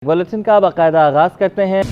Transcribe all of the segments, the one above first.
Bulletin का बाकायदा आगाज़ करते हैं।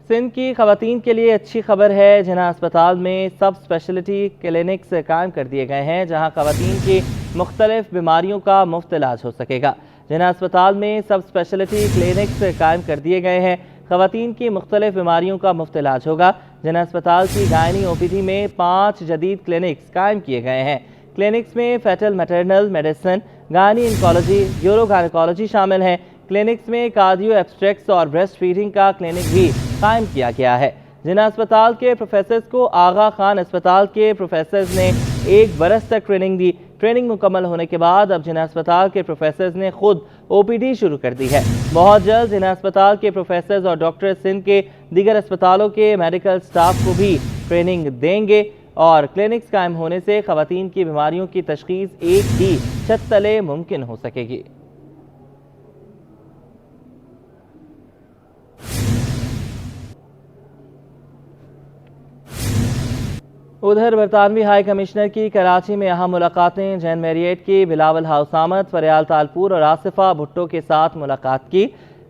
सिंध की खवातीन के लिए अच्छी खबर है। जिन्ना अस्पताल में सब स्पेशलिटी क्लिनिक्स कायम कर दिए गए हैं, जहां खवातीन की मुख्तलिफ बीमारियों का मुफ्त इलाज हो सकेगा। जिन्ना अस्पताल में सब स्पेशलिटी क्लिनिक्स कायम कर दिए गए हैं, खवातीन की मुख्तलिफ बीमारियों का मुफ्त इलाज होगा। जिन्ना अस्पताल की गायनी ओपीडी में 5 जदीद क्लिनिक्स कायम किए गए हैं। क्लिनिक्स में fetal maternal medicine, gynae oncology, uro gynaecology शामिल हैं। क्लिनिक्स में कार्डियो एब्स्ट्रैक्ट्स और ब्रेस्ट फीडिंग का क्लिनिक भी कायम किया गया है। जिन्ना अस्पताल के प्रोफेसर्स को आगा खान अस्पताल के प्रोफेसर्स ने 1 बरस तक ट्रेनिंग दी। ट्रेनिंग मुकम्मल होने के बाद अब जिन्ना अस्पताल के प्रोफेसर्स ने खुद ओपीडी शुरू कर दी है। बहुत जल्द जिन्ना अस्पताल के प्रोफेसर्स और डॉक्टर सिंध के दीगर अस्पतालों के मेडिकल स्टाफ को भी ट्रेनिंग देंगे और क्लिनिक्स कायम होने से खवातीन की बीमारियों की तशखीस एक ही छत तले मुमकिन हो सकेगी। उधर बरतानवी हाई कमिश्नर की कराची में अहम मुलाकातें। जैन मैरियट की बिलावल हाउस आमद, फरियाल तालपुर और आसिफा भुट्टो के साथ मुलाकात की।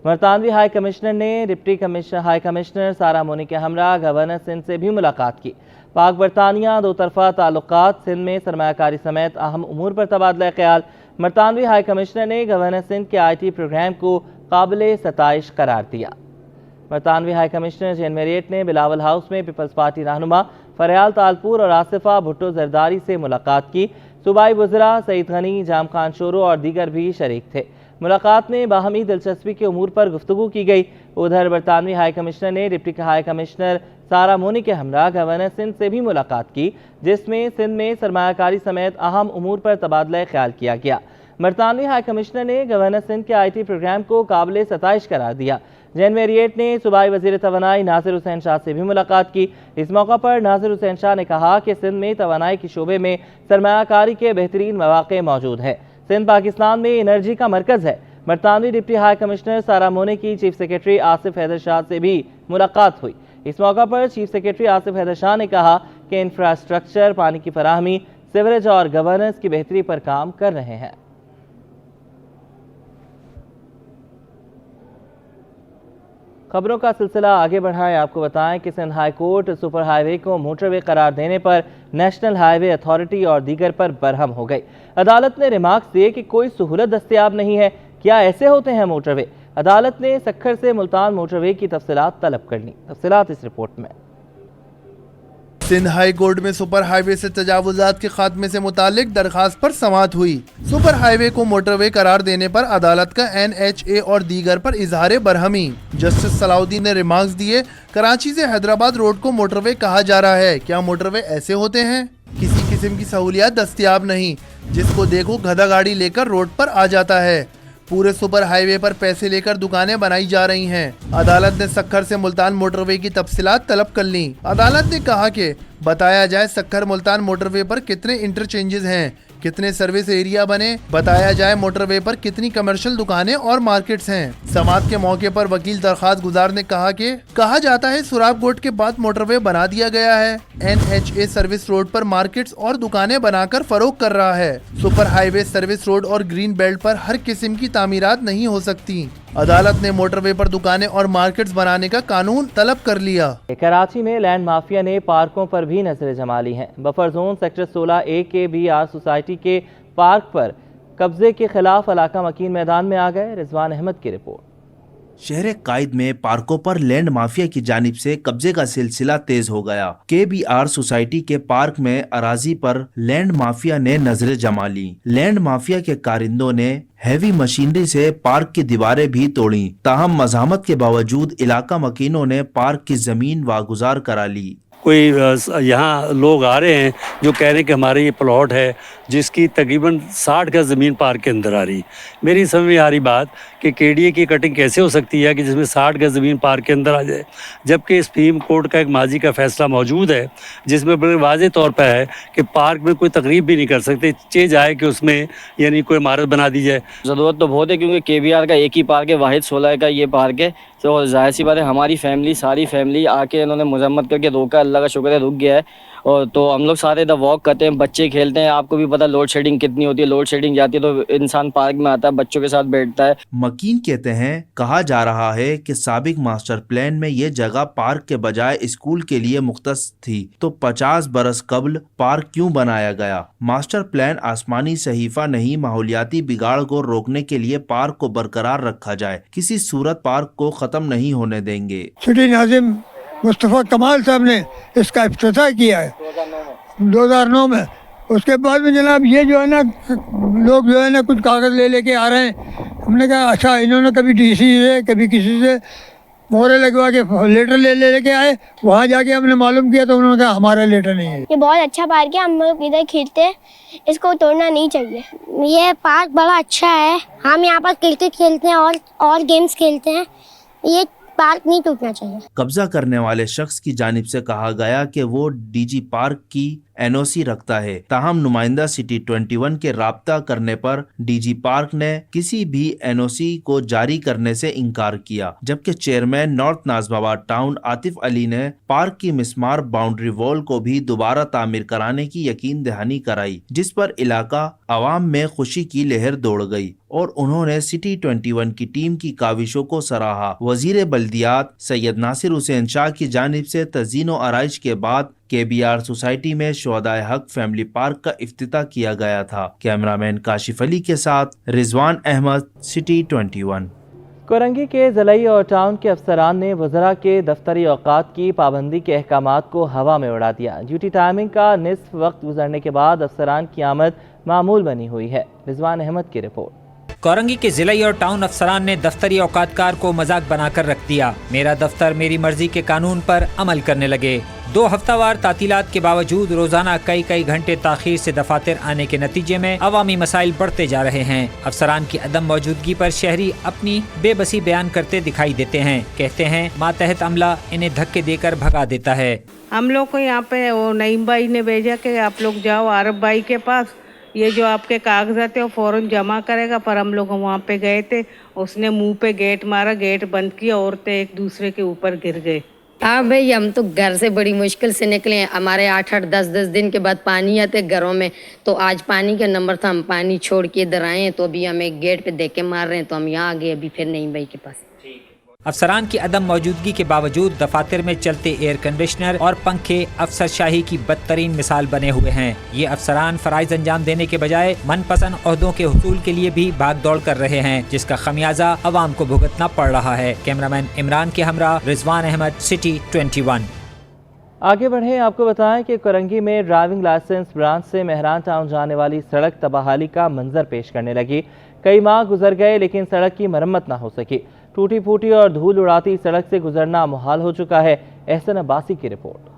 बरतानवी हाई कमिश्नर ने डिप्टी हाई कमिश्नर सारा मोनी के हमरा गवर्नर सिंध से भी मुलाकात की। पाक बरतानिया दो तरफा ताल्लुकात, सिंध में सरमायाकारी समेत अहम उमूर पर तबादला ख्याल। बरतानवी हाई कमिश्नर ने गवर्नर सिंध के IT प्रोग्राम को काबिल सताइश करार दिया। बरतानवी हाई कमिश्नर जैन मैरियट ने बिलावल हाउस में पीपल्स पार्टी रहनुमा फरियाल तालपुर और आसिफा भुट्टो जरदारी से मुलाकात की। सूबाई वज़रा सईद गनी, जाम खान शोरो और दीगर भी शरीक थे। मुलाकात में बाहमी दिलचस्पी के उमूर पर गुफ्तगू की गई। उधर बरतानवी हाई कमिश्नर ने डिप्टी हाई कमिश्नर सारा मोनी के हमरा गवर्नर सिंध से भी मुलाकात की, जिसमें सिंध में सरमायाकारी समेत अहम उमूर पर तबादला ख्याल किया गया। बरतानवी हाई कमिश्नर ने गवर्नर सिंध के IT प्रोग्राम को काबिल सताइश करार दिया। जैन मैरियट ने सूबाई वज़ीर तवानाई नासिर हुसैन शाह से भी मुलाकात की। इस मौका पर नासिर हुसैन शाह ने कहा कि सिंध में तवानाई के शोबे में सरमायाकारी के बेहतरीन मौक़े मौजूद हैं। सिंध पाकिस्तान में एनर्जी का मरकज़ है। बरतानवी डिप्टी हाई कमिश्नर सारा मोनी की चीफ सेक्रेटरी आसिफ हैदर शाह से भी मुलाकात हुई। इस मौका पर चीफ सेक्रेटरी आसिफ हैदर शाह ने कहा कि इंफ्रास्ट्रक्चर, पानी की फराहमी, सीवरेज और गवर्नेंस की बेहतरी पर काम कर रहे हैं। खबरों का सिलसिला आगे बढ़ाएं। आपको बताएं कि Sindh high court super highway को मोटरवे करार देने पर नेशनल हाईवे अथॉरिटी और दीगर पर बरहम हो गई। अदालत ने रिमार्क्स दिए कि कोई सहूलत दस्तयाब नहीं है। क्या ऐसे होते हैं मोटरवे? अदालत ने सक्खर से मुल्तान मोटरवे की तफसीलात तलब कर ली। तफसीलात इस रिपोर्ट में। सिंध हाई कोर्ट में सुपर हाईवे से तजावुजात के खात्मे से मुतालिक दरखास्त पर समाअत हुई। सुपर हाईवे को मोटरवे करार देने पर अदालत का NHA और दीगर पर इजहार बरहमी। जस्टिस सलाउद्दीन ने रिमार्क्स दिए, कराची से हैदराबाद रोड को मोटरवे कहा जा रहा है। क्या मोटरवे ऐसे होते हैं? किसी किस्म की सहूलियात दस्तयाब नहीं, जिसको देखो गधा गाड़ी लेकर रोड पर आ जाता है। पूरे सुपर हाईवे पर पैसे लेकर दुकानें बनाई जा रही हैं। अदालत ने सक्खर से मुल्तान मोटरवे की तफसीलात तलब कर ली। अदालत ने कहा कि बताया जाए सक्खर मुल्तान मोटरवे पर कितने इंटरचेंजेस हैं, कितने सर्विस एरिया बने, बताया जाए मोटरवे पर कितनी कमर्शियल दुकानें और मार्केट्स हैं। समाअत के मौके पर वकील दरखास्त गुजार ने कहा कि कहा जाता है सुराब कोर्ट के बाद मोटरवे बना दिया गया है। NHA सर्विस रोड पर मार्केट्स और दुकानें बनाकर फरोख्त कर रहा है। सुपर हाईवे सर्विस रोड और ग्रीन बेल्ट पर हर किस्म की तामीरात नहीं हो सकती। अदालत ने मोटरवे पर दुकानें और मार्केट्स बनाने का कानून तलब कर लिया। कराची में लैंड माफिया ने पार्कों पर भी नजरें जमा ली हैं। बफर जोन सेक्टर 16A के BR सोसाइटी के पार्क पर कब्जे के खिलाफ इलाका मकीन मैदान में आ गए। रिजवान अहमद की रिपोर्ट। शहर कायद में पार्कों पर लैंड माफिया की जानिब से कब्जे का सिलसिला तेज हो गया। KBR सोसाइटी के पार्क में अराजी पर लैंड माफिया ने नजरें जमा ली। लैंड माफिया के कारिंदों ने हैवी मशीनरी से पार्क की दीवारें भी तोड़ी। ताहम मज़ाहमत के बावजूद इलाका मकीनों ने पार्क की जमीन वागुजार करा ली। कोई यहाँ लोग आ रहे हैं जो कह रहे हैं कि हमारे ये प्लॉट है जिसकी तकरीबन 60 गज ज़मीन पार्क के अंदर आ रही। मेरी समझ में आ रही बात कि KDA की कटिंग कैसे हो सकती है कि जिसमें 60 गज ज़मीन पार्क के अंदर आ जाए, जबकि सुप्रीम कोर्ट का एक माजी का फैसला मौजूद है जिसमें बड़े वाज़े तौर पर है कि पार्क में कोई तकरीब भी नहीं कर सकते, चेंज आए कि उसमें यानी कोई इमारत बना दी जाए। ज़रूरत तो बहुत है क्योंकि KBR का एक ही पार्क है, वाहिद 16 का ये पार्क है। तो जाहिर सी बात है हमारी फैमिली, सारी फैमिली आके इन्होंने मजम्मत करके रोका, अल्लाह का शुक्र है रुक गया है। اور تو ہم لوگ سارے ادھر واک کرتے ہیں, بچے کھیلتے ہیں. آپ کو بھی پتا لوڈ شیڈنگ کتنی ہوتی ہے, لوڈ شیڈنگ جاتی ہے تو انسان پارک میں آتا ہے, بچوں کے ساتھ بیٹھتا ہے. مکین کہتے ہیں کہا جا رہا ہے کہ سابق ماسٹر پلان میں یہ جگہ پارک کے بجائے اسکول کے لیے مختص تھی, تو 50 برس قبل پارک کیوں بنایا گیا؟ ماسٹر پلان آسمانی صحیفہ نہیں, ماحولیاتی بگاڑ کو روکنے کے لیے پارک کو برقرار رکھا جائے, کسی صورت پارک کو ختم نہیں ہونے دیں گے. سٹی ناظم مصطفیٰ کمال صاحب نے اس کا افتتاح کیا ہے 2009 میں. اس کے بعد میں جناب یہ جو ہے نا لوگ جو ہے نا کچھ کاغذ لے کے آ رہے ہیں. ہم نے کہا اچھا, انہوں نے کبھی ڈی سی سے کبھی کسی سے مورے لگوا کے لیٹر لے کے آئے, وہاں جا کے ہم نے معلوم کیا تو انہوں نے کہا ہمارا لیٹر نہیں ہے. یہ بہت اچھا پارک ہے, ہم لوگ ادھر کھیلتے ہیں, اس کو توڑنا نہیں چاہیے. یہ پارک بڑا اچھا ہے, ہم یہاں پر کرکٹ کھیلتے ہیں اور گیمز کھیلتے ہیں. یہ پارک نہیں ٹوٹنا چاہیے. قبضہ کرنے والے شخص کی جانب سے کہا گیا کہ وہ ڈی جی پارک کی NOC رکھتا ہے, تاہم نمائندہ سٹی 21 کے رابطہ کرنے پر ڈی جی پارک نے کسی بھی NOC کو جاری کرنے سے انکار کیا, جبکہ چیئرمین نارتھ نازم آباد ٹاؤن عاطف علی نے پارک کی مسمار باؤنڈری وال کو بھی دوبارہ تعمیر کرانے کی یقین دہانی کرائی, جس پر علاقہ عوام میں خوشی کی لہر دوڑ گئی اور انہوں نے سٹی 21 کی ٹیم کی کاوشوں کو سراہا. وزیر بلدیات سید ناصر حسین شاہ کی جانب سے تزئین و آرائش کے بعد KBR سوسائٹی میں شہدائے حق فیملی پارک کا افتتاح کیا گیا تھا. کیمرامین کاشف علی کے ساتھ رضوان احمد, سٹی 21. کورنگی کے ضلعی اور ٹاؤن کے افسران نے وزراء کے دفتری اوقات کی پابندی کے احکامات کو ہوا میں اڑا دیا. ڈیوٹی ٹائمنگ کا نصف وقت گزرنے کے بعد افسران کی آمد معمول بنی ہوئی ہے. رضوان احمد کی رپورٹ. کورنگی کے ضلعی اور ٹاؤن افسران نے دفتری اوقات کار کو مذاق بنا کر رکھ دیا. میرا دفتر میری مرضی کے قانون پر عمل کرنے لگے. 2 ہفتہ وار تعطیلات کے باوجود روزانہ کئی گھنٹے تاخیر سے دفاتر آنے کے نتیجے میں عوامی مسائل بڑھتے جا رہے ہیں. افسران کی عدم موجودگی پر شہری اپنی بے بسی بیان کرتے دکھائی دیتے ہیں. کہتے ہیں ماتحت عملہ انہیں دھکے دے کر بھگا دیتا ہے. ہم لوگ کو یہاں پہ وہ نعیم بھائی نے بھیجا کہ آپ لوگ جاؤ عارف بھائی کے پاس, یہ جو آپ کے کاغذات ہیں وہ فوراً جمع کرے گا. پر ہم لوگ وہاں پہ گئے تھے, اس نے منہ پہ گیٹ مارا, گیٹ بند کیا, عورتیں ایک دوسرے کے اوپر گر گئے. ہاں بھائی, ہم تو گھر سے بڑی مشکل سے نکلے ہیں. ہمارے 8-8 10-10 دن کے بعد پانی آتے گھروں میں, تو آج پانی کا نمبر تھا, ہم پانی چھوڑ کے ادھر آئے ہیں, تو ابھی ہمیں گیٹ پہ دیکھ کے مار رہے ہیں, تو ہم یہاں آ گئے ابھی پھر نعیم بھائی کے پاس. افسران کی عدم موجودگی کے باوجود دفاتر میں چلتے ایئر کنڈیشنر اور پنکھے افسر شاہی کی بدترین مثال بنے ہوئے ہیں. یہ افسران فرائض انجام دینے کے بجائے من پسند عہدوں کے حصول کے لیے بھی بھاگ دوڑ کر رہے ہیں, جس کا خمیازہ عوام کو بھگتنا پڑ رہا ہے. کیمرامین عمران کے ہمراہ رضوان احمد, سٹی 21. آگے بڑھیں, آپ کو بتائیں کہ کورنگی میں ڈرائیونگ لائسنس برانچ سے مہران ٹاؤن جانے والی سڑک تباہالی کا منظر پیش کرنے لگی. کئی ماہ گزر گئے لیکن سڑک کی مرمت نہ ہو سکی. ٹوٹی پھوٹی اور دھول اڑاتی سڑک سے گزرنا محال ہو چکا ہے. احسن عباسی کی رپورٹ.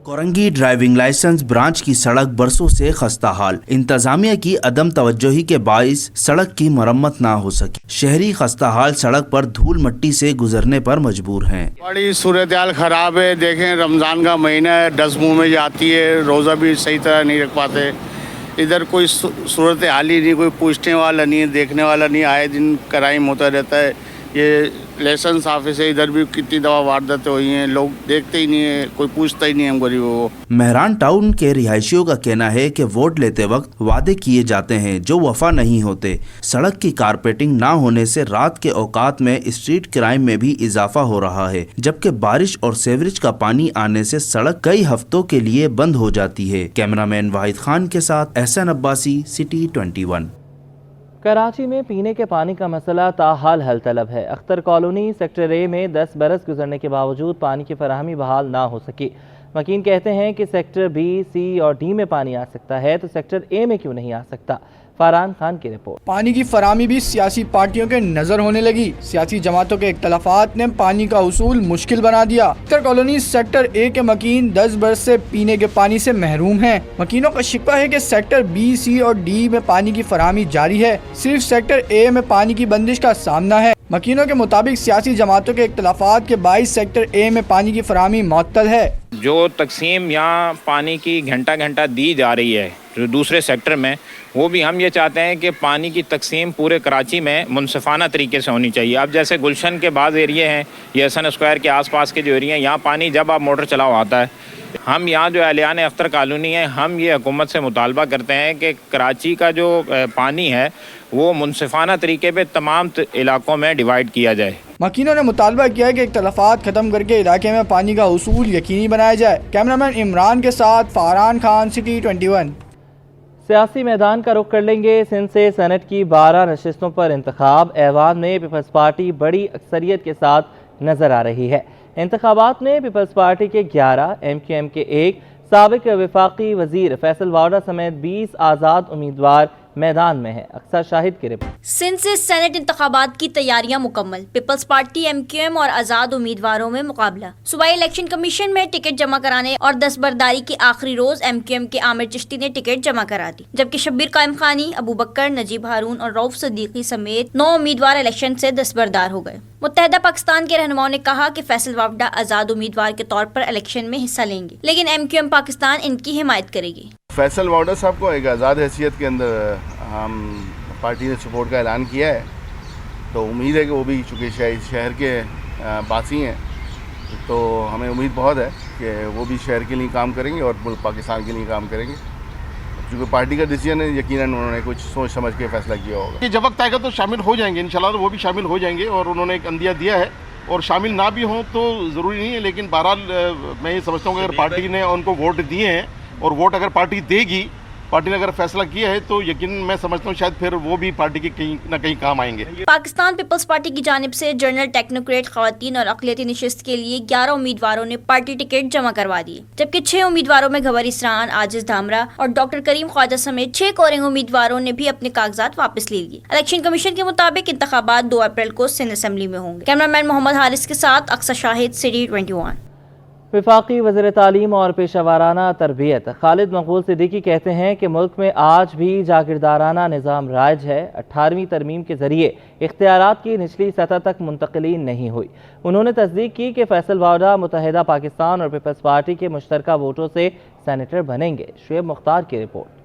کورنگی ڈرائیونگ لائسنس برانچ کی سڑک برسوں سے خستہ حال. انتظامیہ کی عدم توجہی کے باعث سڑک کی مرمت نہ ہو سکی. شہری خستہ حال سڑک پر دھول مٹی سے گزرنے پر مجبور ہیں. بڑی صورتحال خراب ہے. دیکھیں رمضان کا مہینہ ہے, ڈسٹ منہ میں جاتی ہے, روزہ بھی صحیح طرح نہیں رکھ پاتے. ادھر کوئی صورتحال ہی نہیں, کوئی پوچھنے والا نہیں ہے, دیکھنے والا نہیں. آئے دن کرائم ہوتا رہتا ہے. یہ لائسنس آفس ہے, ادھر بھی کتنی دفعہ وارداتیں ہوئی ہیں, لوگ دیکھتے ہی نہیں ہیں, کوئی پوچھتا ہی نہیں ہے ہم غریبوں کو. مہران ٹاؤن کے رہائشیوں کا کہنا ہے کہ ووٹ لیتے وقت وعدے کیے جاتے ہیں جو وفا نہیں ہوتے. سڑک کی کارپیٹنگ نہ ہونے سے رات کے اوقات میں اسٹریٹ کرائم میں بھی اضافہ ہو رہا ہے, جبکہ بارش اور سیوریج کا پانی آنے سے سڑک کئی ہفتوں کے لیے بند ہو جاتی ہے. کیمرامین واحد خان کے ساتھ احسن عباسی, سٹی 21. کراچی میں پینے کے پانی کا مسئلہ تاحال حل طلب ہے. اختر کالونی سیکٹر اے میں 10 برس گزرنے کے باوجود پانی کی فراہمی بحال نہ ہو سکی. مکین کہتے ہیں کہ سیکٹر بی, سی اور ڈی میں پانی آ سکتا ہے تو سیکٹر اے میں کیوں نہیں آ سکتا. فاران خان کی رپورٹ. پانی کی فراہمی بھی سیاسی پارٹیوں کے نظر ہونے لگی. سیاسی جماعتوں کے اختلافات نے پانی کا حصول مشکل بنا دیا. اختر کالونی سیکٹر اے کے مکین 10 برس سے پینے کے پانی سے محروم ہیں. مکینوں کا شکوہ ہے کہ سیکٹر بی, سی اور ڈی میں پانی کی فراہمی جاری ہے, صرف سیکٹر اے میں پانی کی بندش کا سامنا ہے. مکینوں کے مطابق سیاسی جماعتوں کے اختلافات کے باعث سیکٹر اے میں پانی کی فراہمی معطل ہے. جو تقسیم یہاں پانی کی گھنٹہ دی جا رہی ہے جو دوسرے سیکٹر میں, وہ بھی ہم یہ چاہتے ہیں کہ پانی کی تقسیم پورے کراچی میں منصفانہ طریقے سے ہونی چاہیے. اب جیسے گلشن کے بعض ایریے ہیں, یہ حسن اسکوائر کے آس پاس کے جو ایریے ہیں, یہاں پانی جب آپ موٹر چلاؤ آتا ہے, ہم یہاں جو اہلیان اختر کالونی ہے، ہم یہ حکومت سے مطالبہ کرتے ہیں کہ کراچی کا جو پانی ہے وہ منصفانہ طریقے پہ تمام علاقوں میں ڈیوائیڈ کیا جائے۔ مکینوں نے مطالبہ کیا ہے کہ اختلافات ختم کر کے علاقے میں پانی کا حصول یقینی بنایا جائے۔ کیمرامین عمران کے ساتھ فاران خان، سٹی 21۔ سیاسی میدان کا رخ کر لیں گے۔ سندھ سے سینٹ کی 12 نشستوں پر انتخاب، ایوان میں پیپلز پارٹی بڑی اکثریت کے ساتھ نظر آ رہی ہے۔ انتخابات میں پیپلز پارٹی کے 11، ایم کیو ایم کے 1، سابق وفاقی وزیر فیصل واوڈا سمیت 20 آزاد امیدوار میدان میں ہیں۔ اکثر شاہد کی رپورٹ۔ سندھ سے سینٹ انتخابات کی تیاریاں مکمل، Peoples Party, M Q M اور آزاد امیدواروں میں مقابلہ۔ صوبائی الیکشن کمیشن میں ٹکٹ جمع کرانے اور دستبرداری کی آخری روز ایم کیو ایم کے عامر چشتی نے ٹکٹ جمع کرا دی، جبکہ شبیر قائم خانی، ابو بکر، نجیب ہارون اور رؤف صدیقی سمیت 9 امیدوار الیکشن سے دستبردار ہو گئے۔ متحدہ پاکستان کے رہنماؤں نے کہا کہ فیصل واوڈا آزاد امیدوار کے طور پر الیکشن میں حصہ لیں گے، لیکن ایم کیو ایم پاکستان ان کی حمایت کرے گی۔ فیصل واوڈا صاحب کو ایک آزاد حیثیت کے اندر ہم پارٹی نے سپورٹ کا اعلان کیا ہے، تو امید ہے کہ وہ بھی چونکہ شہر کے باسی ہیں تو ہمیں امید بہت ہے کہ وہ بھی شہر کے لیے کام کریں گے اور ملک پاکستان کے لیے کام کریں گے۔ چونکہ پارٹی کا ڈیسیجن ہے، یقیناً انہوں نے کچھ سوچ سمجھ کے فیصلہ کیا ہوگا۔ کہ جب وقت آئے گا تو شامل ہو جائیں گے انشاءاللہ، تو وہ بھی شامل ہو جائیں گے، اور انہوں نے ایک عندیہ دیا ہے، اور شامل نہ بھی ہوں تو ضروری نہیں ہے، لیکن بہرحال میں یہ سمجھتا ہوں کہ اگر پارٹی نے ان کو ووٹ دیے ہیں اور ووٹ اگر پارٹی دے گی، پارٹی نے اگر فیصلہ کیا ہے تو یقیناً میں سمجھتا ہوں شاید پھر وہ بھی پارٹی کے کہیں نہ کہیں کام آئیں گے۔ پاکستان پیپلز پارٹی کی جانب سے جنرل ٹیکنوکریٹ خواتین اور اقلیتی نشست کے لیے 11 امیدواروں نے پارٹی ٹکٹ جمع کروا دیے، جبکہ 6 امیدواروں میں گھور اسران، عاجز دھامرا اور ڈاکٹر کریم خواجہ سمیت 6 کورنگ امیدواروں نے بھی اپنے کاغذات واپس لے لیے۔ الیکشن کمیشن کے مطابق انتخابات 2 اپریل کو سندھ اسمبلی میں ہوں گے۔ کیمرامین محمد حارث کے ساتھ اکثر شاہد، سٹی 21۔ وفاقی وزیر تعلیم اور پیشہ ورانہ تربیت خالد مقبول صدیقی کہتے ہیں کہ ملک میں آج بھی جاگیردارانہ نظام رائج ہے۔ 18ویں ترمیم کے ذریعے اختیارات کی نچلی سطح تک منتقلی نہیں ہوئی۔ انہوں نے تصدیق کی کہ فیصل واوڈا متحدہ پاکستان اور پیپلز پارٹی کے مشترکہ ووٹوں سے سینیٹر بنیں گے۔ شعیب مختار کی رپورٹ۔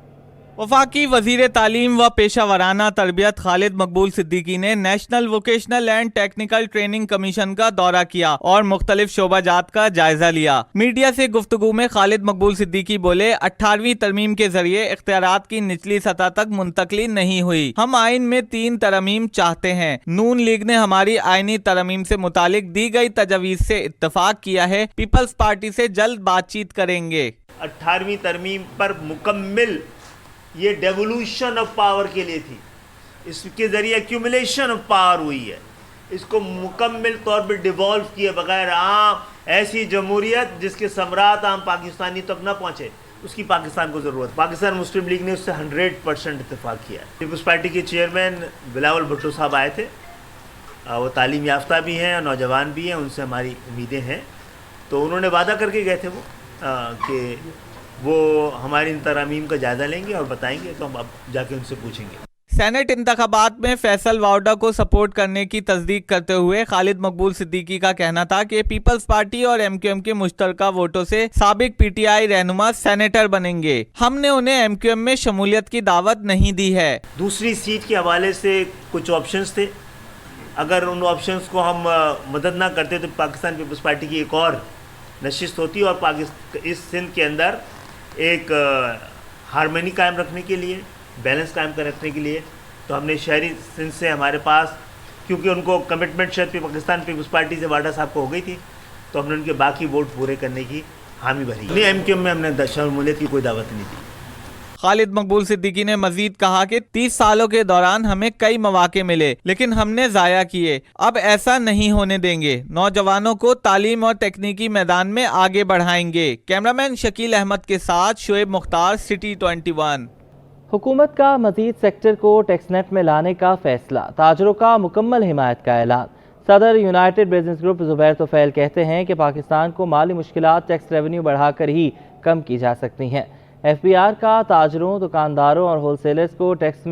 وفاقی وزیر تعلیم و پیشہ ورانہ تربیت خالد مقبول صدیقی نے national vocational and technical training commission کا دورہ کیا اور مختلف شعبہ جات کا جائزہ لیا۔ میڈیا سے گفتگو میں خالد مقبول صدیقی بولے، 18ویں ترمیم کے ذریعے اختیارات کی نچلی سطح تک منتقلی نہیں ہوئی۔ ہم آئین میں 3 ترمیم چاہتے ہیں۔ نون لیگ نے ہماری آئینی ترمیم سے متعلق دی گئی تجاویز سے اتفاق کیا ہے۔ پیپلز پارٹی سے جلد بات چیت کریں گے۔ 18ویں ترمیم پر مکمل یہ ڈیولوشن آف پاور کے لیے تھی، اس کے ذریعے ایکیومولیشن آف پاور ہوئی ہے، اس کو مکمل طور پر ڈیوالو کیے بغیر عام ایسی جمہوریت جس کے ثمرات عام پاکستانی تک نہ پہنچے، اس کی پاکستان کو ضرورت۔ پاکستان مسلم لیگ نے اس سے 100% اتفاق کیا ہے۔ پیپلز پارٹی کے چیئرمین بلاول بھٹو صاحب آئے تھے، وہ تعلیم یافتہ بھی ہیں اور نوجوان بھی ہیں، ان سے ہماری امیدیں ہیں، تو انہوں نے وعدہ کر کے گئے تھے وہ کہ وہ ہماری ان ترامیم کا جائزہ لیں گے اور بتائیں گے، تو ہم اب جا کے ان سے پوچھیں گے۔ سینٹ انتخابات میں فیصل واوڈا کو سپورٹ کرنے کی تصدیق کرتے ہوئے خالد مقبول صدیقی کا کہنا تھا کہ پیپلز پارٹی اور ایم کیو ایم کے مشترکہ ووٹوں سے سابق پی ٹی آئی رہنما سینیٹر بنیں گے۔ ہم نے انہیں ایم کیو ایم میں شمولیت کی دعوت نہیں دی ہے۔ دوسری سیٹ کے حوالے سے کچھ آپشنز تھے، اگر ان آپشنز کو ہم مدد نہ کرتے تو پاکستان پیپلز پارٹی کی ایک اور نشست ہوتی، اور اس سندھ کے اندر ایک ہارمنی قائم رکھنے کے لیے، بیلنس قائم رکھنے کے لیے، تو ہم نے شہری سندھ سے ہمارے پاس، کیونکہ ان کو کمٹمنٹ شاید پاکستان پیپلز پارٹی سے واڈا صاحب کو ہو گئی تھی، تو ہم نے ان کے باقی ووٹ پورے کرنے کی حامی بھری۔ نہیں، ایم کیو ایم میں ہم نے شمولیت کی کوئی دعوت نہیں دی۔ خالد مقبول صدیقی نے مزید کہا کہ 30 سالوں کے دوران ہمیں کئی مواقع ملے لیکن ہم نے ضائع کیے، اب ایسا نہیں ہونے دیں گے، نوجوانوں کو تعلیم اور تکنیکی میدان میں آگے بڑھائیں گے۔ کیمرامین شکیل احمد کے ساتھ شعیب مختار، سٹی 21۔ حکومت کا مزید سیکٹر کو ٹیکس نیٹ میں لانے کا فیصلہ، تاجروں کا مکمل حمایت کا اعلان۔ صدر یونائٹڈ بزنس گروپ زبیر توفیل کہتے ہیں کہ پاکستان کو مالی مشکلات ٹیکس ریونیو بڑھا کر ہی کم کی جا سکتی ہیں۔ ایف بی آر کا تاجروں، دکانداروں اور ہول سیلرز کو ٹیکس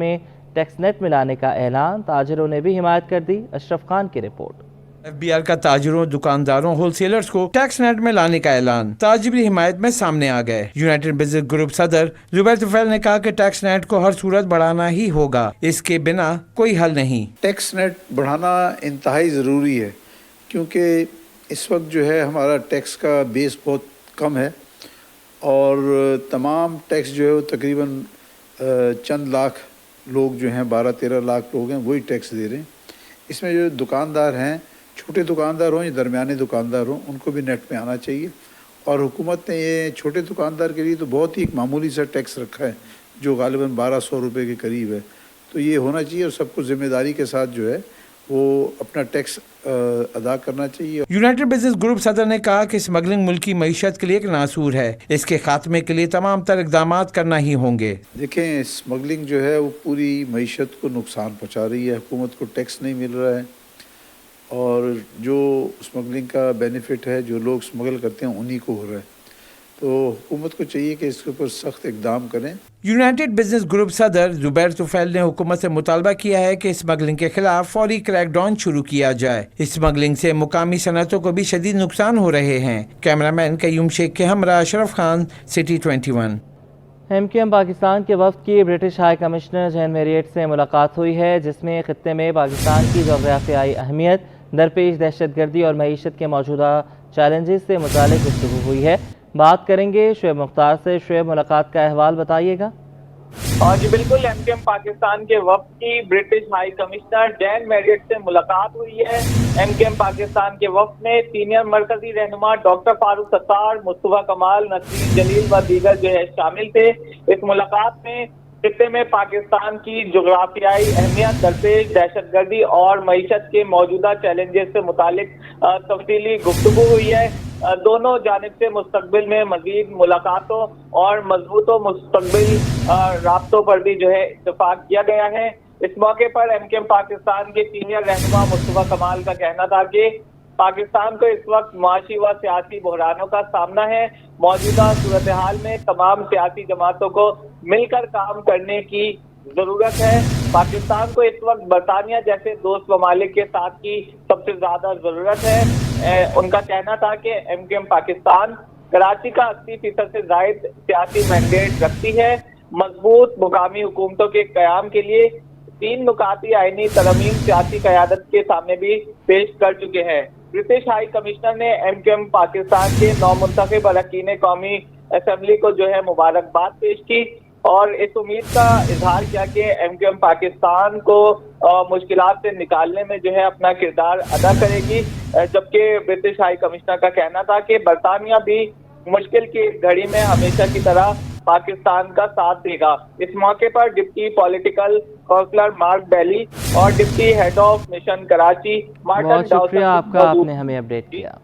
نیٹ میں لانے کا اعلان، تاجروں نے بھی حمایت کر دی۔ اشرف خان کی رپورٹ۔ ایف بی آر کا تاجروں، دکانداروں، ہول سیلرز کو ٹیکس نیٹ میں لانے کا اعلان، تاجر بھی حمایت میں سامنے آ گئے۔ یونائٹڈ بزنس گروپ صدر زبیر توفیل نے کہا کہ ٹیکس نیٹ کو ہر صورت بڑھانا ہی ہوگا، اس کے بنا کوئی حل نہیں۔ ٹیکس نیٹ بڑھانا انتہائی ضروری ہے، کیونکہ اس وقت جو ہے ہمارا ٹیکس کا بیس بہت کم ہے، और तमाम टैक्स जो है वो तकरीबन चंद लाख लोग जो हैं 12-13 लाख लोग हैं वही टैक्स दे रहे हैं। इसमें जो दुकानदार हैं, छोटे दुकानदार हों या दरमियाने दुकानदार हों, उनको भी नेट में आना चाहिए। और हुकूमत ने ये छोटे दुकानदार के लिए तो बहुत ही एक मामूली सा टैक्स रखा है जो गालिबन 1200 रुपये के करीब है, तो ये होना चाहिए और सबको ज़िम्मेदारी के साथ जो है वो अपना टैक्स अदा करना चाहिए। यूनाइटेड बिजनेस ग्रुप सदर ने कहा कि स्मगलिंग मुल्की मईशत के लिए एक नासूर है, इसके खात्मे के लिए तमाम तर इक़दाम करना ही होंगे। देखें, स्मगलिंग जो है वो पूरी मईशत को नुकसान पहुँचा रही है, हुकूमत को टैक्स नहीं मिल रहा है और जो स्मगलिंग का बेनिफिट है जो लोग स्मगल करते हैं उन्हीं को हो रहा है, तो हुकूमत को चाहिए कि इसके ऊपर सख्त इक़दाम करें। यूनाइटेड बिजनेस ग्रुप सदर जुबैर तुफैल ने हुकूमत से मुतालबा किया है कि स्मगलिंग के खिलाफ फौरी क्रैकडाउन शुरू किया जाए। स्मगलिंग से मुकामी सनअतों को भी शदीद नुकसान हो रहे हैं। कैमरामैन कयूम शेख के हमरा अशरफ खान, सिटी 21। MQM पाकिस्तान के वफ्द की British high commissioner Jain Marriott से मुलाकात हुई है, जिसमें खित्ते में पाकिस्तान की जोग्राफियाई अहमियत, दरपेश दहशतगर्दी और मईशत के मौजूदा चैलेंजेस से मुतालिक गुफ्तगू हुई है। बात करेंगे शुएब मुख्तार से। शुएब, मुलाकात का अहवाल बताइएगा। और जी बिल्कुल, MQM पाकिस्तान के वफ्द की British high commissioner Jain Marriott से मुलाकात हुई है। MQM पाकिस्तान के वफ्द में सीनियर मरकजी रहनुमा डॉक्टर फारूक सत्तार, मुस्तफा कमाल, नसरीन जलील व दीगर जो है शामिल थे। इस मुलाकात में खित्ते में पाकिस्तान की जोग्राफियाई अहमियत, दरपेश दहशतगर्दी और मईशत के मौजूदा चैलेंजेस से मुतालिक तफसीली गुफ्तगू हुई है। दोनों जानिब से मुस्तकबिल में मजीद मुलाकातों और मजबूत मुस्तकबिल राब्तों पर भी जो है इत्तेफाक किया गया है। इस मौके पर MQM पाकिस्तान के सीनियर रहनुमा मुस्तफा कमाल का कहना था कि पाकिस्तान को इस वक्त मुआशी व सियासी बहरानों का सामना है। मौजूदा सूरत हाल में तमाम सियासी जमातों को मिलकर काम करने की जरूरत है। पाकिस्तान को इस वक्त बरतानिया जैसे दोस्त ममालिक के साथ की सबसे ज्यादा जरूरत है। उनका कहना था कि MQM पाकिस्तान कराची का 80% से जायद सियासी मैंडेट रखती है। मजबूत मुकामी हुकूमतों के कयाम के लिए 3 नुकाती आईनी तरमीम सियासी क़यादत के सामने भी पेश कर चुके हैं। ब्रिटिश हाई कमिश्नर ने MQM पाकिस्तान के नौमुंतखब अरकान कौमी असम्बली को जो है मुबारकबाद पेश की और इस उम्मीद का इजहार किया कि MQM पाकिस्तान को मुश्किलात से निकालने में जो है अपना किरदार अदा करेगी। जबकि ब्रिटिश हाई कमिश्नर का कहना था कि बरतानिया भी मुश्किल की घड़ी में हमेशा की तरह पाकिस्तान का साथ देगा। इस मौके पर डिप्टी पॉलिटिकल काउंसलर मार्क बैली और deputy head of mission Karachi Marton बहुत शुक्रिया आपका, आपने हमें अपडेट किया।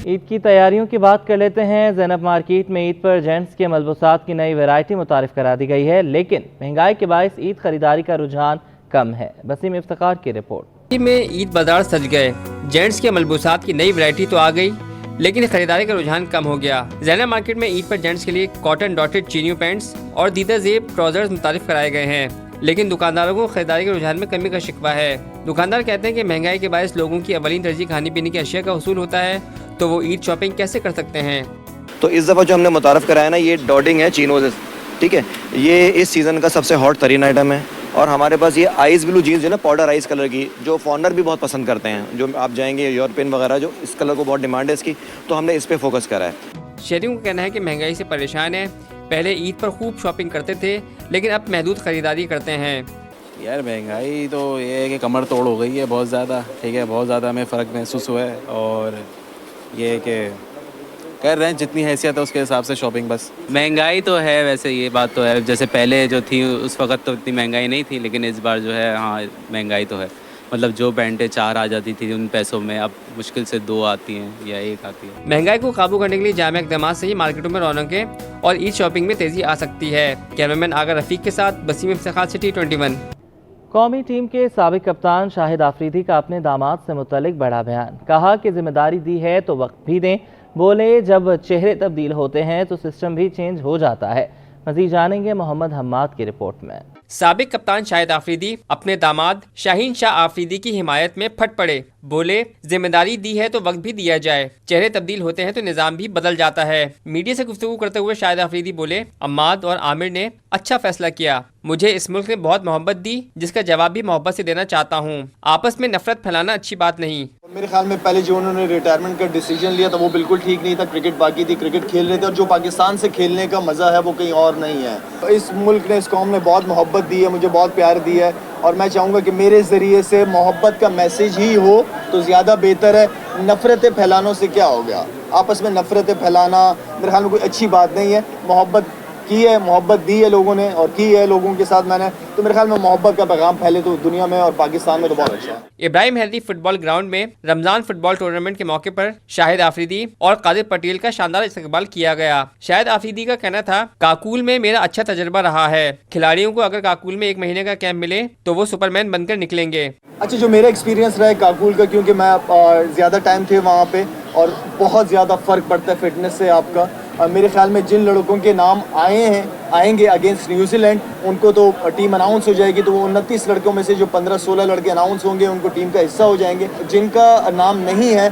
ईद की तैयारियों की बात कर लेते हैं। ज़ैनब मार्केट में ईद पर जेंट्स के मलबूसात की नई वैरायटी मुतारिफ करा दी गई है, लेकिन महंगाई के बायस ईद खरीदारी का रुझान कम है। वसीम इफ्तिकार की रिपोर्ट। में ईद बाजार सज गए। जेंट्स के मलबूसात की नई वैरायटी तो आ गई, लेकिन खरीदारी का रुझान कम हो गया। ज़ैनब मार्केट में ईद पर जेंट्स के लिए कॉटन डॉटेड चीनियो पैंट्स और दीदा जेब ट्राउजर्स मुतारिफ कराए गए हैं, लेकिन दुकानदारों को खरीदारी के रुझान में कमी का शिकवा है। दुकानदार कहते हैं कि महंगाई के बायस लोगों की अवलीन तरजीह खाने पीने की अशिया का हुसूल होता है, तो वो ईद शॉपिंग कैसे कर सकते हैं। तो इस दफ़ा जो हमने मुतारफ़ कराया ना, ये डॉटिंग है चीनोज, ठीक है, ये इस सीज़न का सबसे हॉट तरीन आइटम है। और हमारे पास ये आइस ब्लू जीन्स जो ना पाउडर आइस कलर की, जो फॉरनर भी बहुत पसंद करते हैं, जो आप जाएंगे यूरोपियन वगैरह, जो इस कलर को बहुत डिमांड है इसकी, तो हमने इस पर फोकस करा है। शहरियों का कहना है कि महंगाई से परेशान है। पहले ईद पर खूब शॉपिंग करते थे, लेकिन अब महदूद खरीदारी करते हैं। यार महंगाई तो ये है कि कमर तोड़ हो गई है बहुत ज़्यादा, ठीक है, बहुत ज़्यादा हमें फ़र्क महसूस हुआ है। और ये है कि कर रहे हैं जितनी हैसियत है उसके हिसाब से शॉपिंग। बस महंगाई तो है, वैसे ये बात तो है, जैसे पहले जो थी उस वक्त तो इतनी महंगाई नहीं थी, लेकिन इस बार जो है हाँ महंगाई तो है। मतलब जो पैंटें 4 आ जाती थी उन पैसों में अब मुश्किल से 2 आती हैं या 1 आती है। महंगाई को काबू करने के लिए जामे इक़दाम से ही मार्केटों में रौनकें और ईद शॉपिंग में तेज़ी आ सकती है। कैमरामैन आगा रफ़ीक के साथ वसीम इफ्तिखार, सिटी 21। कौमी टीम के साबिक कप्तान शाहिद आफरीदी का अपने दामाद से मुतल्लिक बड़ा बयान। कहा कि जिम्मेदारी दी है तो वक्त भी दें। बोले जब चेहरे तब्दील होते हैं तो सिस्टम भी चेंज हो जाता है। मज़ीद जानेंगे मोहम्मद हम्माद की रिपोर्ट में। साबिक कप्तान शाहिद आफरीदी अपने दामाद शाहीन शाह आफरीदी की हिमायत में फट पड़े। बोले जिम्मेदारी दी है तो वक्त भी दिया जाए, चेहरे तब्दील होते हैं तो निज़ाम भी बदल जाता है। मीडिया से गुफ्तगू करते हुए शाहिद आफरीदी बोले अम्माद और आमिर ने अच्छा फैसला किया, मुझे इस मुल्क ने बहुत मोहब्बत दी, जिसका जवाब भी मोहब्बत से देना चाहता हूँ। आपस में नफरत फैलाना अच्छी बात नहीं। मेरे ख्याल में पहले जो उन्होंने रिटायरमेंट का डिसीजन लिया था वो बिल्कुल ठीक नहीं था। क्रिकेट बाकी थी, क्रिकेट खेल रहे थे, और जो पाकिस्तान से खेलने का मज़ा है वो कहीं और नहीं है। इस मुल्क ने, इस कौम ने बहुत मोहब्बत दी है, मुझे बहुत प्यार दिया है, और मैं चाहूँगा कि मेरे ज़रिए से मोहब्बत का मैसेज ही हो तो ज़्यादा बेहतर है। नफ़रतें फैलानों से क्या हो गया? आपस में नफ़रतें फैलाना मेरे ख्याल में कोई अच्छी बात नहीं है। मोहब्बत की है, मोहब्बत दी है लोगों ने और की है लोगों के साथ मैंने, तो मेरे ख्याल में मोहब्बत का पैगाम फैले तो दुनिया में और पाकिस्तान में तो बहुत अच्छा है। इब्राहिम हेल्दी फुटबॉल ग्राउंड में रमजान फुटबॉल टूर्नामेंट के मौके पर शाहिद आफरीदी और कादिर पटेल का शानदार इस्तकबाल किया गया। शाहिद आफरीदी का कहना था, काकुल में मेरा अच्छा तजर्बा रहा है। खिलाड़ियों को अगर काकुल में 1 महीने का कैंप मिले तो वो सुपरमैन बनकर निकलेंगे। अच्छा, जो मेरा एक्सपीरियंस रहा है काकुल का, क्योंकि मैं ज़्यादा टाइम थे वहाँ पे और बहुत ज़्यादा फ़र्क पड़ता है फिटनेस से आपका। मेरे ख्याल में जिन लड़कों के नाम आएंगे अगेंस्ट न्यूजीलैंड, उनको तो टीम अनाउंस हो जाएगी, तो वो 29 लड़कों में से जो 15-16 लड़के अनाउंस होंगे उनको टीम का हिस्सा हो जाएंगे। जिनका नाम नहीं है,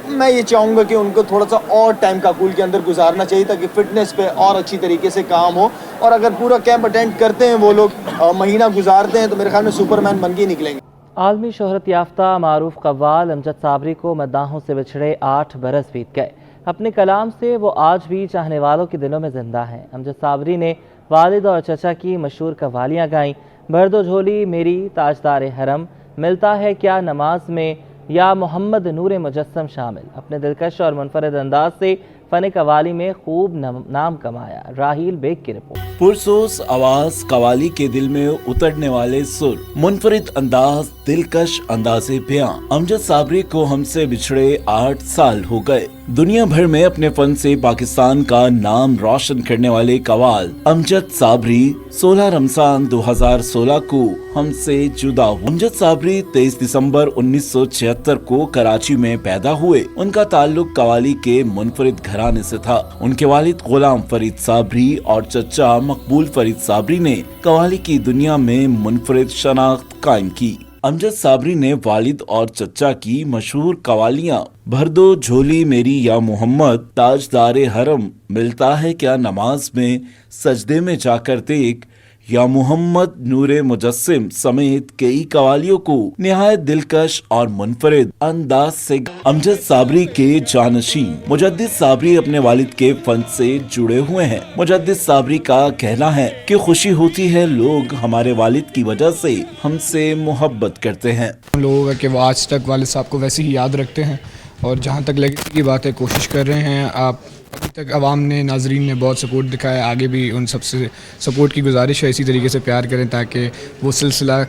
मैं ये चाहूँगा कि उनको थोड़ा सा और टाइम काकुल के अंदर गुजारना चाहिए ताकि फ़िटनेस पे और अच्छी तरीके से काम हो, और अगर पूरा कैंप अटेंड करते हैं वो लोग, महीना गुजारते हैं, तो मेरे ख्याल में सुपरमैन बन के निकलेंगे। आलमी शोहरत याफ्ता मारूफ कव्वाल अमजद साबरी को मद्दाहों से बिछड़े 8 बरस बीत गए। अपने कलाम से वो आज भी चाहने वालों के दिलों में ज़िंदा हैं। अमजद साबरी ने वालिद और चचा की मशहूर कव्वालियाँ गाईं। बर्दो झोली मेरी, ताजदार हरम, मिलता है क्या नमाज में, या मोहम्मद नूर मुजस्सम शामिल। अपने दिलकश और मुनफरद अंदाज से फ़न कवाली में खूब नाम कमाया। राहील बेग की रिपोर्ट। पुरसोस आवाज, कवाली के दिल में उतरने वाले सुर, मुनफरिद अंदाज, दिलकश अंदाज़े बयां। अमजद साबरी को हमसे बिछड़े 8 साल हो गए। दुनिया भर में अपने फन से पाकिस्तान का नाम रोशन करने वाले कवाल अमजद साबरी 16 रमजान 2016 को हमसे जुदा हुए। अमजद साबरी 23 दिसंबर 1976 को कराची में पैदा हुए। उनका ताल्लुक कवाली के मुनफरिद घराने से था। उनके वालिद गुलाम फरीद साबरी और चचा मकबूल फरीद साबरी ने कवाली की दुनिया में मुनफरिद शनाख्त कायम की। अमजद साबरी ने वालिद और चचा की मशहूर कवालियाँ भर दो झोली मेरी, या मोहम्मद, ताजदारे हरम, मिलता है क्या नमाज में, सजदे में जाकर देख, या मोहम्मद नूरे मुजस्सिम समेत कई कवालियों को निहायत दिलकश और मुनफरिद अंदाज से अमजद साबरी के जानशीन मुजद्दिद साबरी अपने वालिद के फन से जुड़े हुए हैं। मुजद्दिद साबरी का कहना है कि खुशी होती है लोग हमारे वालिद की वजह से हमसे मोहब्बत करते हैं। लोग कि वो आज तक वालिद साहब को वैसे ही याद रखते हैं, और जहाँ तक लेगेसी की बात है कोशिश कर रहे हैं। आप अभी तक अवाम ने, नाजरीन ने बहुत सपोर्ट दिखाया, आगे भी उन सबसे सपोर्ट की गुजारिश है, इसी तरीके से प्यार करें ताकि वो सिलसिला।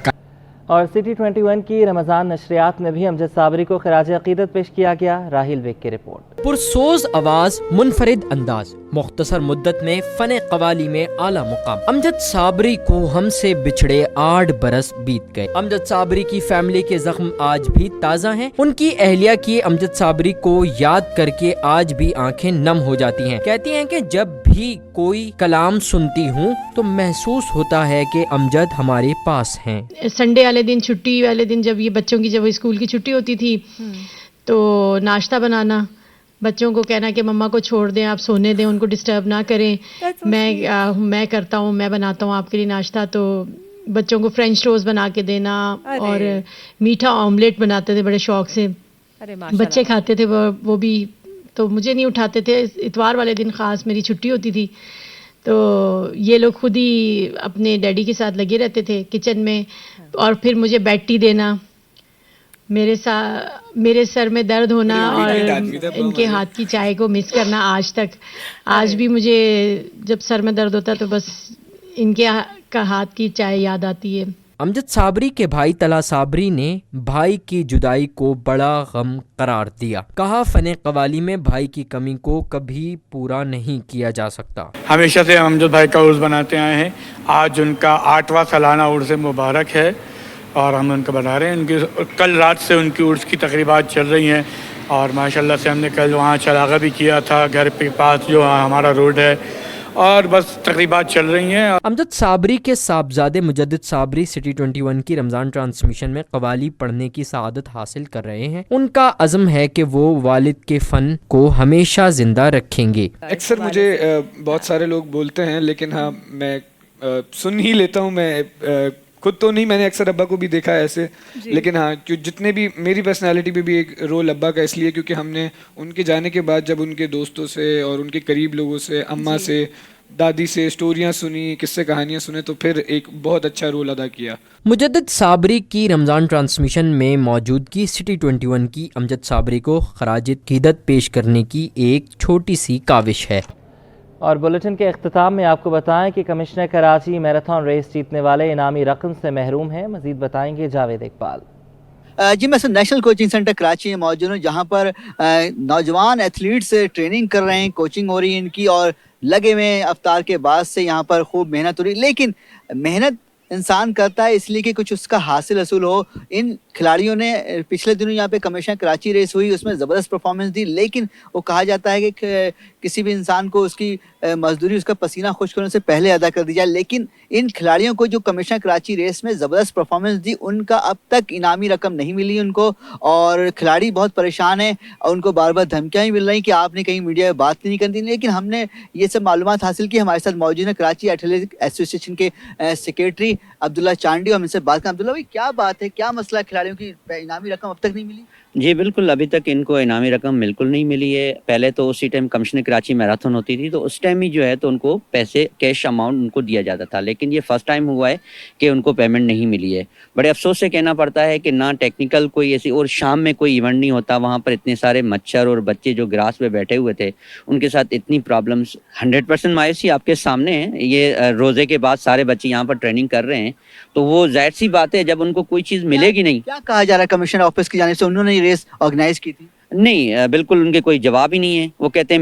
और सिटी 21 की रमज़ान नशरियात में भी अमजद साबरी को खराज अक़ीदत पेश किया गया। राहील बेग की रिपोर्ट। पुरसोज आवाज, मुनफरिद अंदाज, मुख्तसर मुद्दत में फन कवाली में आला मुकाम। अमजद साबरी को हमसे बिछड़े 8 बरस बीत गए। अमजद साबरी की फैमिली के जख्म आज भी ताज़ा हैं। उनकी अहलिया की अमजद साबरी को याद करके आज भी आंखें नम हो जाती हैं। कहती हैं कि जब भी कोई कलाम सुनती हूँ तो महसूस होता है कि अमजद हमारे पास हैं। संडे वाले दिन, छुट्टी वाले दिन, जब ये बच्चों की जब स्कूल की छुट्टी होती थी तो नाश्ता बनाना, बच्चों को कहना कि मम्मा को छोड़ दें, आप सोने दें, उनको डिस्टर्ब ना करें, मैं करता हूँ, मैं बनाता हूँ आपके लिए नाश्ता। तो बच्चों को फ्रेंच टोस्ट बना के देना और मीठा ऑमलेट बनाते थे बड़े शौक से। बच्चे खाते थे वो भी, तो मुझे नहीं उठाते थे। इतवार वाले दिन ख़ास मेरी छुट्टी होती थी तो ये लोग खुद ही अपने डैडी के साथ लगे रहते थे किचन में, और फिर मुझे बेड टी देना, मेरे सर में दर्द होना और इनके हाथ की चाय को मिस करना आज तक। आज भी मुझे जब सर में दर्द होता तो बस इनके हाथ की चाय याद आती है। अमजद साबरी के भाई तला साबरी ने भाई की जुदाई को बड़ा गम करार दिया। कहा, फन कवाली में भाई की कमी को कभी पूरा नहीं किया जा सकता। हमेशा से अमजद भाई का उर्स बनाते आए हैं। आज उनका 8वां सालाना उर्स मुबारक है और हम उनको बता रहे हैं। उनकी कल रात से उनकी उर्स की तकरीबात चल रही हैं और माशाल्लाह से हमने कल वहाँ चरागा भी किया था, घर के पास जो हमारा रोड है, और बस तकरीबात चल रही हैं। अमजद साबरी के साहबजादे मुजद्दिद साबरी सिटी 21 की रमज़ान ट्रांसमिशन में कवाली पढ़ने की सआदत हासिल कर रहे हैं। उनका अज़्म है कि वो वालिद के फ़न को हमेशा ज़िंदा रखेंगे। अक्सर मुझे बहुत सारे लोग बोलते हैं, लेकिन हाँ, मैं सुन ही लेता हूँ मैं, खुद तो नहीं, मैंने अक्सर अब्बा को भी देखा है ऐसे, लेकिन हाँ जितने भी मेरी पर्सनालिटी पे भी एक रोल अब्बा का इसलिए क्योंकि हमने उनके जाने के बाद जब उनके दोस्तों से और उनके करीब लोगों से, अम्मा से, दादी से स्टोरियाँ सुनी, किस्से कहानियाँ सुने, तो फिर एक बहुत अच्छा रोल अदा किया। मुजद्दिद साबरी की रमज़ान ट्रांसमिशन में मौजूदगी सिटी 21 की अमजद साबरी को खराज अक़ीदत पेश करने की एक छोटी सी काविश है। और बुलेटिन के अख्ताम में आपको बताएं कि कमिश्नर कराची मैराथन रेस जीतने वाले इनामी रकम से महरूम हैं। मजीद बताएंगे जावेद इकबाल। जी, मैं नेशनल कोचिंग सेंटर कराची में मौजूद हूँ, जहाँ पर नौजवान एथलीट्स ट्रेनिंग कर रहे हैं, कोचिंग हो रही है इनकी, और लगे हुए अफ्तार के बाद से यहाँ पर खूब मेहनत हो रही है। लेकिन मेहनत इंसान करता है इसलिए कि कुछ उसका हासिल हासिल हो। इन खिलाड़ियों ने पिछले दिनों यहाँ पे कमिश्नर कराची रेस हुई, उसमें ज़बरदस्त परफॉर्मेंस दी, लेकिन वो कहा जाता है कि किसी भी इंसान को उसकी मजदूरी उसका पसीना खुश्क होने से पहले अदा कर दी जाए। लेकिन इन खिलाड़ियों को जो कमिश्नर कराची रेस में ज़बरदस्त परफॉर्मेंस दी, उनका अब तक इनामी रकम नहीं मिली उनको, और खिलाड़ी बहुत परेशान हैं और उनको बार बार धमकियाँ भी मिल रही कि आपने कहीं मीडिया में बात नहीं करनी। लेकिन हमने ये सब मालूमात हासिल की। हमारे साथ मौजूद है कराची एथलेटिक एसोसिएशन के सेक्रेटरी अब्दुल्ला चांडी, और हमसे बात करें। अब्दुल्ला भाई, क्या बात है, क्या मसला, खिलाड़ियों की इनामी रकम अब तक नहीं मिली? जी बिल्कुल, अभी तक इनको इनामी रकम बिल्कुल नहीं मिली है। पहले तो उसी टाइम कमिश्नर कराची मैराथन होती थी तो उस टाइम ही जो है तो उनको पैसे कैश अमाउंट उनको दिया जाता था, लेकिन ये फर्स्ट टाइम हुआ है कि उनको पेमेंट नहीं मिली है। बड़े अफसोस से कहना पड़ता है कि ना टेक्निकल कोई ऐसी, और शाम में कोई इवेंट नहीं होता, वहाँ पर इतने सारे मच्छर और बच्चे जो ग्रास पे बैठे हुए थे उनके साथ इतनी प्रॉब्लम्स। 100% मायूसी आपके सामने है। ये रोज़े के बाद सारे बच्चे यहाँ पर ट्रेनिंग कर रहे हैं, तो वो जाहिर सी बात है जब उनको कोई चीज़ मिलेगी नहीं। क्या कहा जा रहा है कमिश्नर ऑफिस की जानिब से, उन्होंने रेस ऑर्गेनाइज की थी? नहीं, बिल्कुल उनके कोई जवाब ही नहीं है। वो कहते हैं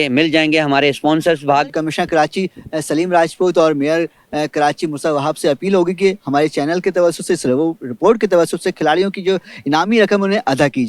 मिल जाएंगे। हमारे स्पॉन्सर्स भाग। कमिश्नर कराची सलीम राजपूत और मेयर कराची मुसा वहाब से अपील होगी कि हमारे चैनल के तवज्जुह से, इस रिपोर्ट के तवज्जुह से खिलाड़ियों की जो इनामी रकम उन्हें अदा की जाए।